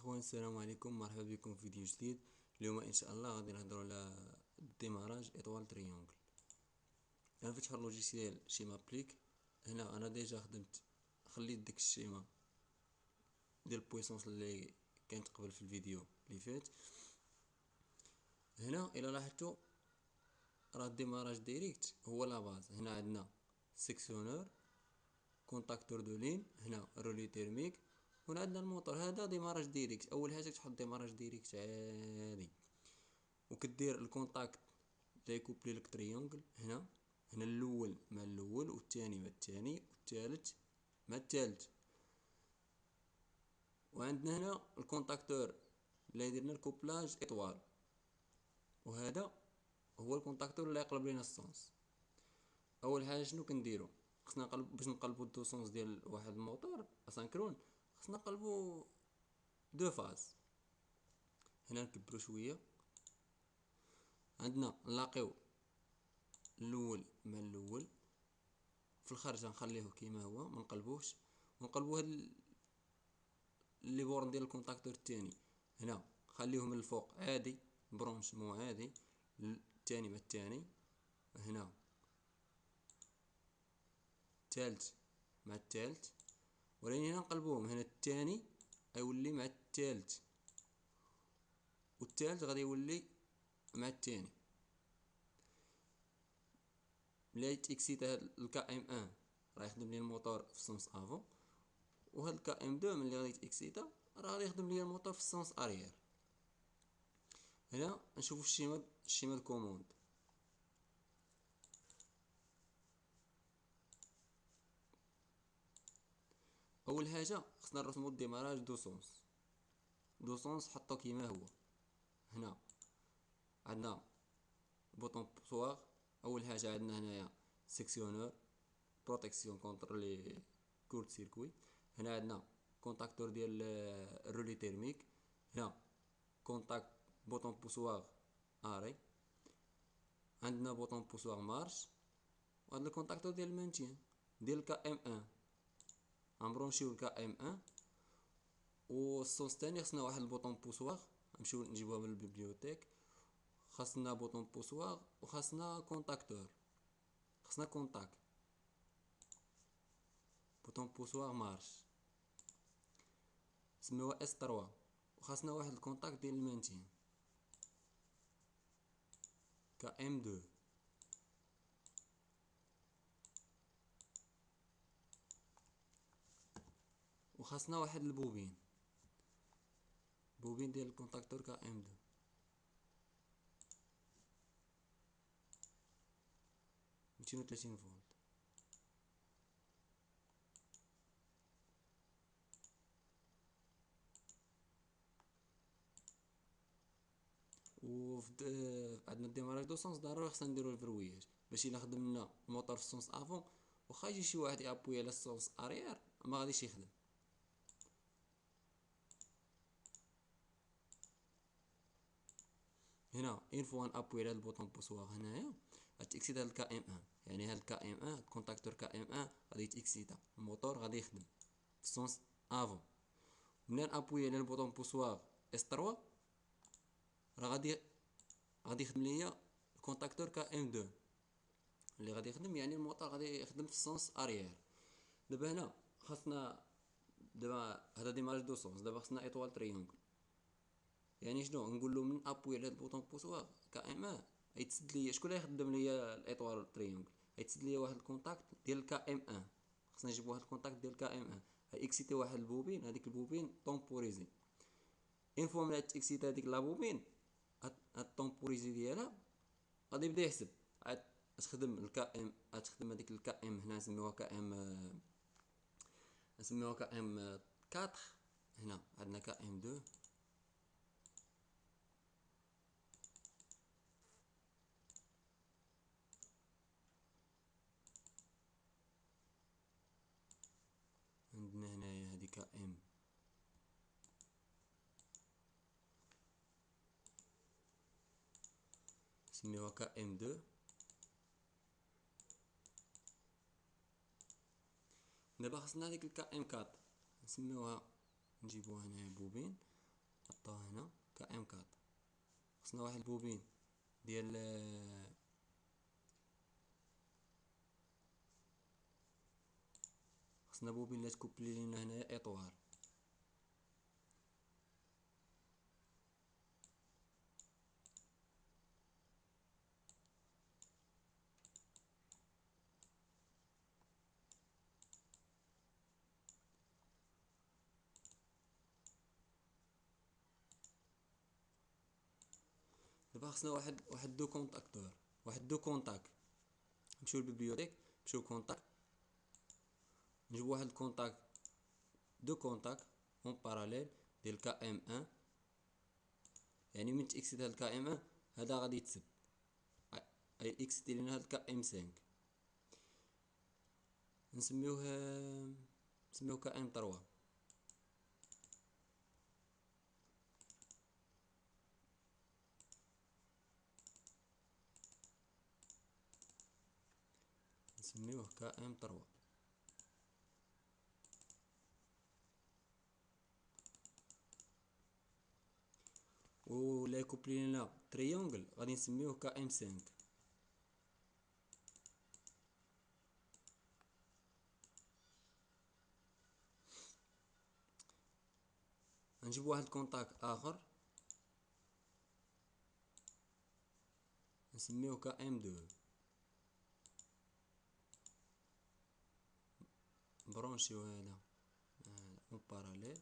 اخوان، السلام عليكم. مرحبا بكم في فيديو جديد. اليوم ان شاء الله غادي نهضروا على الديماراج ايطوال تريونغل. غنفتحوا اللوجيسيال شيما بليك. هنا انا ديجا خليت ديك الشيما ديال البويسونس اللي كانت قبل في الفيديو اللي فات. هنا الى لاحظتوا راه الديماراج ديريكت هو لا باز. هنا عندنا سيكسيونور، كونتاكتور دو لين، هنا رولي تيرميك، هنا عندنا الموتور. هذا ديماراج ديريكت. اول حاجه تحط ديماراج ديريكت عادي، وكدير الكونتاكت اللي يكوبلي لك تريونغل. هنا الاول مع الاول، والثاني مع الثاني، والثالث مع الثالث. وعندنا هنا الكونتاكتور اللي يدير لنا الكوبلاج اطوال، وهذا هو الكونتاكتور اللي يقلب لنا السونس. اول حاجه شنو كنديرو؟ خصنا نقلب باش نقلبو الدو سونس ديال واحد الموتور اسانكرون. خصنا نقلبو دو فاز. هنا نكبرو شويه، عندنا نلاقيو الاول مع الاول. في الخارج نخليه كيما هو، ما نقلبوش. ونقلبو هاد لي بورن ديال الكونتاكتور الثاني. هنا خليهم من الفوق عادي، برونشمون عادي، الثاني مع الثاني. هنا الثالث مع الثالث، ولكن هنا نقلبوهم. هنا الثاني غيولي مع الثالث، والثالث غادي يولي مع الثاني. ملي تيكسيتا هاد الكا ام ان راه يخدم لي الموتور في السونس افون، وهاد الكا ام دو ملي غادي تيكسيتا راه غادي يخدم لي الموتور في السونس اريير. هنا نشوفو الشيما الكوموند. اول حاجه خصنا نرسمو الديماراج دو سونس. دو سونس حطو كيما هو. هنا عندنا بوطون بوسواغ. اول حاجه عندنا هنايا سيكسيونور، بروتيكسيون كونتر لي كورت سيركوي. هنا عندنا كونتاكتور ديال الرولي تيرميك. هنا كونتاكت بوطون بوسواغ اري. عندنا بوطون بوسواغ مارش، وهذا الكونتاكتور ديال المانتيان ديال كا ام ان. غنبرونشيو الكا ام ان. والصوص تاني خصنا واحد البوطون بوسواغ، نمشيو نجيبوها من البيبليوتيك. خاصنا بوطون بوسواغ، وخاصنا كونتاكتور. خصنا كونتاك بوطون بوسواغ مارش سميوها اس 3. وخاصنا واحد الكونتاك ديال المانتين كا ام 2. وخاصنا واحد البوبين ديال الكونتاكتور كا ام 2 230 فولت. عندنا الديماراج دو سونس ضروري خصنا نديرو الفروياج باش الا خدمنا الموتور في السونس افون، واخا يجي شي واحد يابوي على السونس اريير ما غاديش يخدم. هنا اون فوا نابوي على البوطون بوسواغ هنايا غتكسيتا الكا ام ان. يعني هاد الكا ام ان كونتاكتور كا ام ان غادي يتكسيتا، الموتور غادي يخدم في السونس افون. ملي نابوي على البوطون بوسواغ اس 3 راه غادي يخدم ليا الكونتاكتور كا ام 2 اللي غادي يخدم، يعني الموتور غادي يخدم في السونس اريير. دابا هنا خاصنا، دابا هذا ديماج دو سونس. دابا خاصنا ايطوال تريونغل. يعني شنو نقول له؟ من ابوي على هاد البوطون بوسواغ كا ام ان يتسد ليا. شكون اللي يخدم ليا الايطوال تريونغل؟ يتسد ليا واحد الكونتاكت ديال كا ام ان. خصنا نجيب واحد الكونتاكت ديال كا ام ان. اكسيتي واحد البوبين، هذيك البوبين طومبوريزي. اون فوا ملي تاكسيتي هذيك لابوبين، هاد الطومبوريزي ديالها غادي يبدا يحسب. عاد تخدم الكا ام، تخدم هذيك الكا ام. هنا نسميوها كا ام، نسميوها كا ام 4. هنا عندنا كا ام 2. عندنا هنايا هذه كا ام، نسميوها كا ام 2. دابا خصنا هذيك الكا ام 4 نسميوها، نجيبوها هنايا بوبين. نحطوها هنا كام 4. خصنا واحد البوبين ديال خصنا بوبين اللي تكوبلي لينا هنايا اطوار. دابا خصنا واحد دو كونتاكتور، واحد دو كونتاك. نمشيو للبيبليوتيك، نمشيو كونتاك، نجيبو واحد الكونتاك، دو كونتاك اون باراليل ديال كا ام 1. يعني من تاكسيت هاد كا ام 1 هذا غادي يتسد، اي اكسيتي لينا هاد كا ام 5. نسميوه كا ام 3. نسميوه كا ام 3. ولا يكوبلي لنا تريونغل غادي نسميوه كا ام 5. نجيب واحد الكونتاك اخر نسميوه كا ام 2. برونشيو هذا اون باراليل.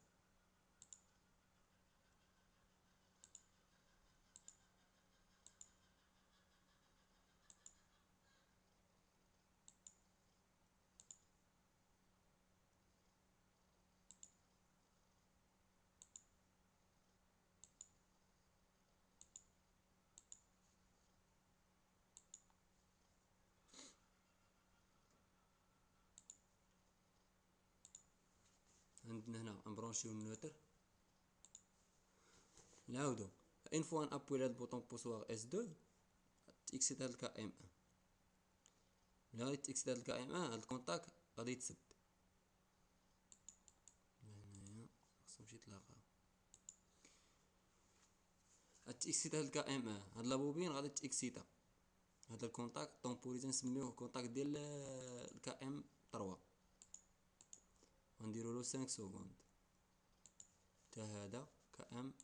عندنا هنا نبرونشيو النوتر، نعاودو اون فوا نابوي هاد البوطون بوسوار اس 2 تاكسيت هاد الكا ام 1. ملي غادي تاكسيت هاد الكا ام 1 هاد الكونتاك غادي يتسد هنايا، خصو يمشي يتلاقى. هاد تاكسيت هاد الكا ام 1 هاد لابوبين غادي تاكسيتا هاد الكونتاك طومبوريزي، نسميوه كونتاك ديال الكا ام 3. غنديرولو 5 سكوند تا هذا كا ام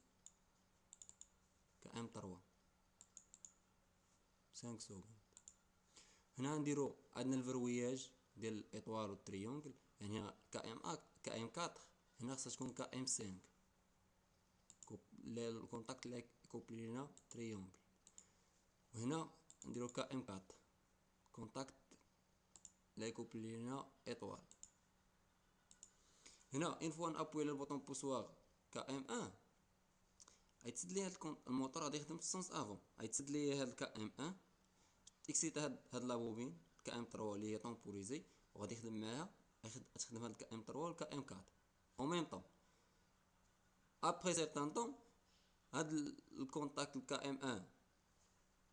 3 5 سكوند. هنا نديرو عندنا الفروياج ديال الاطوار والتريونغل، يعني كا ام 4. هنا خصها تكون كا ام 5 الكونتاكت اللي كوبلي لينا تريونغل. وهنا نديرو كا ام 4 كونتاكت اللي كوبلي لينا اطوار. هنا اون فوا نابوي على البوطون بوسوار كا ام 1 غيتسد لي هاد الموتور غادي يخدم في السونس افون، غيتسد لي هاد الكا ام 1 تيكسيتا هاد لابوبين كا ام 3 اللي هي طومبوريزي، وغادي يخدم معاها غتخدم هاد الكا ام 3 والكا ام 4 او ميم طون. ابري سيغتان طون هاد الكونتاكت الكا ام 1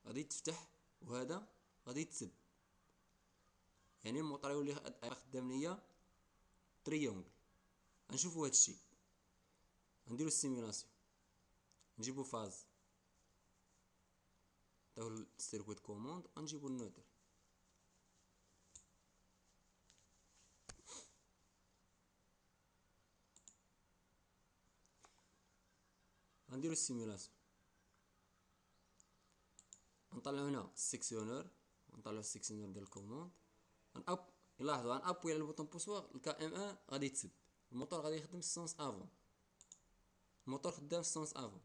غادي يتفتح وهذا غادي يتسد، يعني الموتور يولي خدام ليا تريونغل. غنشوفو هادشي، غنديرو السيمولاسيون، نجيبو فاز داو السيركويت كوموند، غنجيبو النوتر. غنديرو السيمولاسيون، نطلعو هنا السيكسيونور، ونطلعو السيكسيونور ديال الكوموند. لاحظوا غنابوي على البوطون بوسوار الكا ام 1 غادي يتسد، الموتور غادي يخدم في السونس افون. الموتور خدام في السونس افون.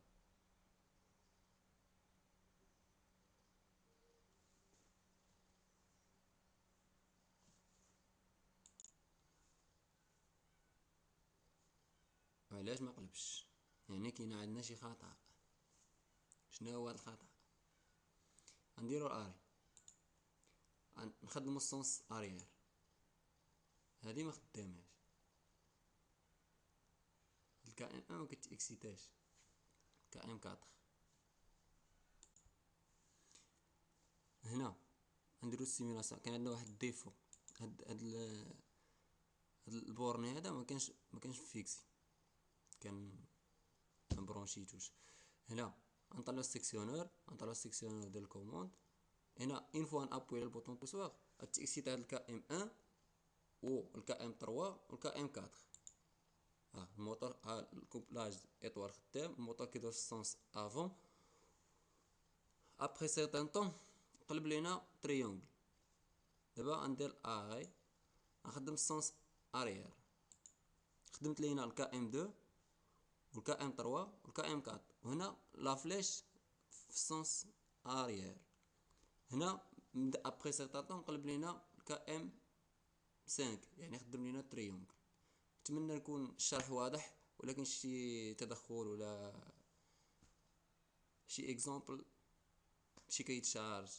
علاش ما قلبش؟ يعني كاين عندنا شي خطأ. شنو هو الخطأ؟ غنديرو اري، نخدمو السونس اريير، هادي ما خداماش. الكا ام 1 ما كتاكسيتاش كا ام 4. هنا نديرو السيمولاسيون، كاين عندنا واحد الديفو، هاد البورني هذا ما كانش فيكسي، كان مبرونشي مبرونشيتوش. هنا نطلعو السيكسيونور ديال الكوموند. هنا اون فوا نابوي على البوطون بوسواغ تيكسيتا هاد الكا ام 1 و الكا ام 3 والكا ام 4. الموتور الكوبلاج اطوار خدام، الموتور كيدور في السونس افون. ابخي سيغتان طون قلب لينا تريونغل. دابا ندير اغي نخدم السونس اريير، خدمت لينا الكا ام 2 والكا ام 3 والكا ام 4، وهنا لا فليش في السونس اريير. هنا ابخي سيغتان طون قلب لينا الكا ام 5 يعني خدم لينا تريونغل. نتمنى يكون الشرح واضح، ولكن شي تدخل ولا شي اكزامبل شي كيتشارج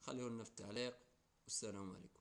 خليه لنا في التعليق. والسلام عليكم.